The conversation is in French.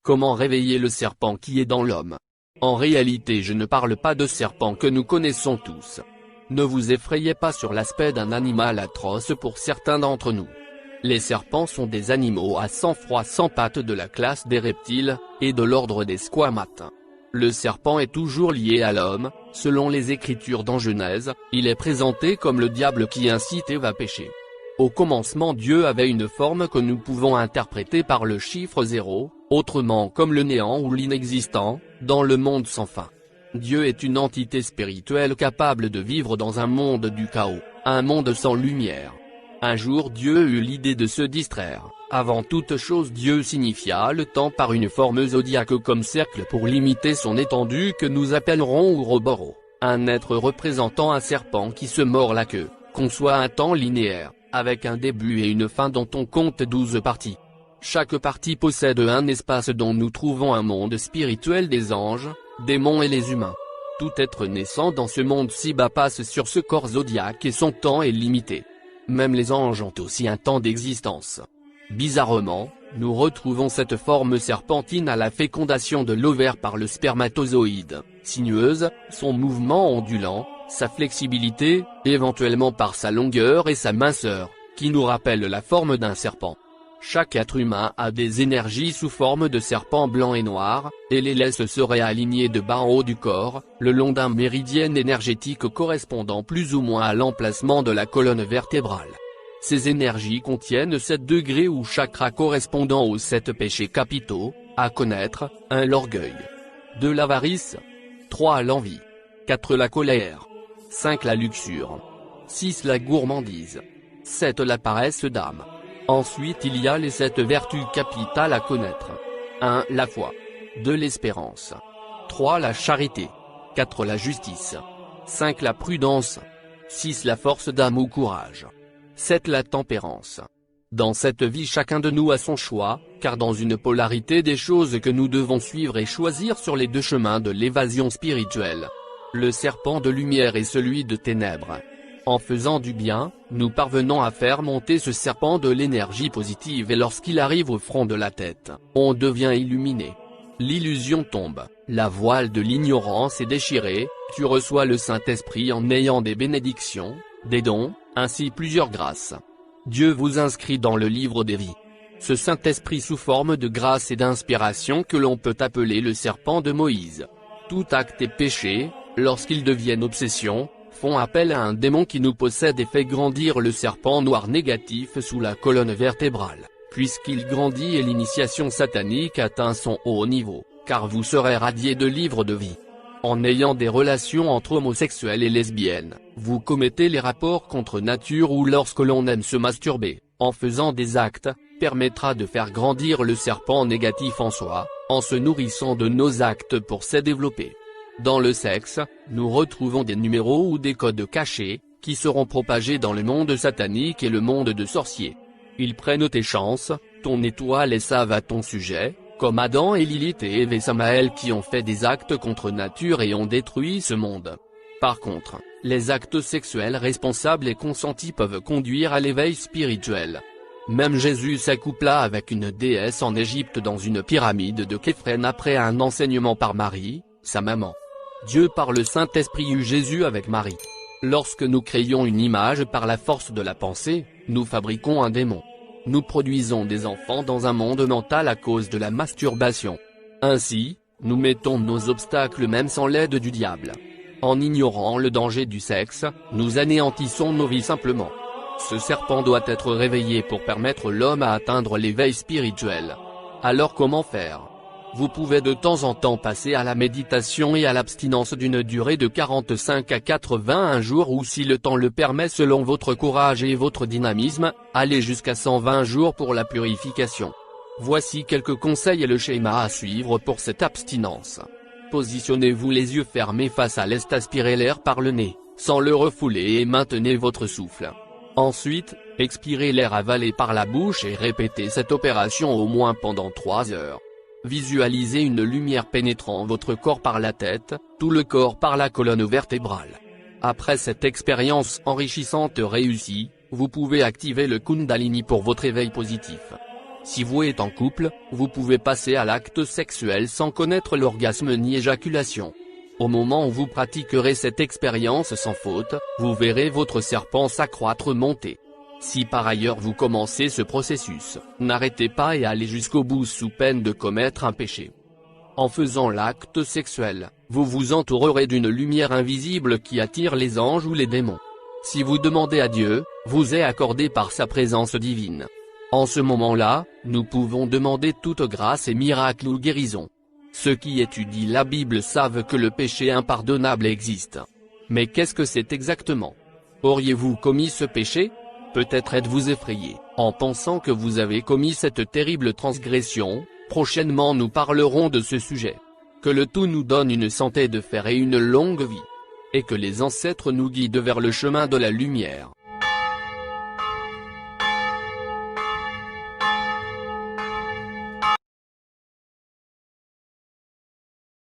Comment réveiller le serpent qui est dans l'homme? En réalité, je ne parle pas de serpent que nous connaissons tous. Ne vous effrayez pas sur l'aspect d'un animal atroce pour certains d'entre nous. Les serpents sont des animaux à sang-froid sans pattes de la classe des reptiles, et de l'ordre des squamates. Le serpent est toujours lié à l'homme, selon les Écritures dans Genèse, il est présenté comme le diable qui incite Ève à pécher. Au commencement Dieu avait une forme que nous pouvons interpréter par le chiffre 0, autrement comme le néant ou l'inexistant, dans le monde sans fin. Dieu est une entité spirituelle capable de vivre dans un monde du chaos, un monde sans lumière. Un jour Dieu eut l'idée de se distraire. Avant toute chose Dieu signifia le temps par une forme zodiaque comme cercle pour limiter son étendue que nous appellerons Ouroboros, un être représentant un serpent qui se mord la queue, conçoit un temps linéaire, avec un début et une fin dont on compte 12 parties. Chaque partie possède un espace dont nous trouvons un monde spirituel des anges, démons et les humains. Tout être naissant dans ce monde-ci passe sur ce corps zodiaque et son temps est limité. Même les anges ont aussi un temps d'existence. Bizarrement, nous retrouvons cette forme serpentine à la fécondation de l'ovaire par le spermatozoïde, sinueuse, son mouvement ondulant, sa flexibilité, éventuellement par sa longueur et sa minceur, qui nous rappellent la forme d'un serpent. Chaque être humain a des énergies sous forme de serpent blanc et noir, et les laisse se réaligner de bas en haut du corps, le long d'un méridien énergétique correspondant plus ou moins à l'emplacement de la colonne vertébrale. Ces énergies contiennent 7 degrés ou chakras correspondant aux 7 péchés capitaux, à connaître, 1 l'orgueil, 2 l'avarice, 3 l'envie, 4 la colère, 5 la luxure, 6 la gourmandise, 7 la paresse d'âme. Ensuite il y a les 7 vertus capitales à connaître. 1 la foi, 2 l'espérance, 3 la charité, 4 la justice, 5 la prudence, 6 la force d'âme ou courage, 7 la tempérance. Dans cette vie chacun de nous a son choix, car dans une polarité des choses que nous devons suivre et choisir sur les 2 chemins de l'évasion spirituelle. Le serpent de lumière et celui de ténèbres. En faisant du bien, nous parvenons à faire monter ce serpent de l'énergie positive et lorsqu'il arrive au front de la tête, on devient illuminé. L'illusion tombe, la voile de l'ignorance est déchirée, tu reçois le Saint-Esprit en ayant des bénédictions, des dons, ainsi plusieurs grâces. Dieu vous inscrit dans le livre des vies. Ce Saint-Esprit sous forme de grâce et d'inspiration que l'on peut appeler le serpent de Moïse. Tout acte et péché, lorsqu'ils deviennent obsession, font appel à un démon qui nous possède et fait grandir le serpent noir négatif sous la colonne vertébrale, puisqu'il grandit et l'initiation satanique atteint son haut niveau, car vous serez radiés de livre de vie. En ayant des relations entre homosexuels et lesbiennes, vous commettez les rapports contre nature ou lorsque l'on aime se masturber, en faisant des actes, permettra de faire grandir le serpent négatif en soi, en se nourrissant de nos actes pour se développer. Dans le sexe, nous retrouvons des numéros ou des codes cachés, qui seront propagés dans le monde satanique et le monde de sorciers. Ils prennent tes chances, ton étoile et savent à ton sujet, comme Adam et Lilith et Ève et Samaël qui ont fait des actes contre nature et ont détruit ce monde. Par contre, les actes sexuels responsables et consentis peuvent conduire à l'éveil spirituel. Même Jésus s'accoupla avec une déesse en Égypte dans une pyramide de Képhren après un enseignement par Marie, sa maman. Dieu par le Saint-Esprit eut Jésus avec Marie. Lorsque nous créons une image par la force de la pensée, nous fabriquons un démon. Nous produisons des enfants dans un monde mental à cause de la masturbation. Ainsi, nous mettons nos obstacles même sans l'aide du diable. En ignorant le danger du sexe, nous anéantissons nos vies simplement. Ce serpent doit être réveillé pour permettre l'homme à atteindre l'éveil spirituel. Alors comment faire ? Vous pouvez de temps en temps passer à la méditation et à l'abstinence d'une durée de 45 à 81 jours ou si le temps le permet selon votre courage et votre dynamisme, allez jusqu'à 120 jours pour la purification. Voici quelques conseils et le schéma à suivre pour cette abstinence. Positionnez-vous les yeux fermés face à l'est, aspirez l'air par le nez, sans le refouler et maintenez votre souffle. Ensuite, expirez l'air avalé par la bouche et répétez cette opération au moins pendant 3 heures. Visualisez une lumière pénétrant votre corps par la tête, tout le corps par la colonne vertébrale. Après cette expérience enrichissante réussie, vous pouvez activer le Kundalini pour votre éveil positif. Si vous êtes en couple, vous pouvez passer à l'acte sexuel sans connaître l'orgasme ni éjaculation. Au moment où vous pratiquerez cette expérience sans faute, vous verrez votre serpent s'accroître monter. Si par ailleurs vous commencez ce processus, n'arrêtez pas et allez jusqu'au bout sous peine de commettre un péché. En faisant l'acte sexuel, vous vous entourerez d'une lumière invisible qui attire les anges ou les démons. Si vous demandez à Dieu, vous est accordé par sa présence divine. En ce moment-là, nous pouvons demander toute grâce et miracle ou guérison. Ceux qui étudient la Bible savent que le péché impardonnable existe. Mais qu'est-ce que c'est exactement? Auriez-vous commis ce péché? Peut-être êtes-vous effrayé, en pensant que vous avez commis cette terrible transgression. Prochainement nous parlerons de ce sujet. Que le tout nous donne une santé de fer et une longue vie. Et que les ancêtres nous guident vers le chemin de la lumière.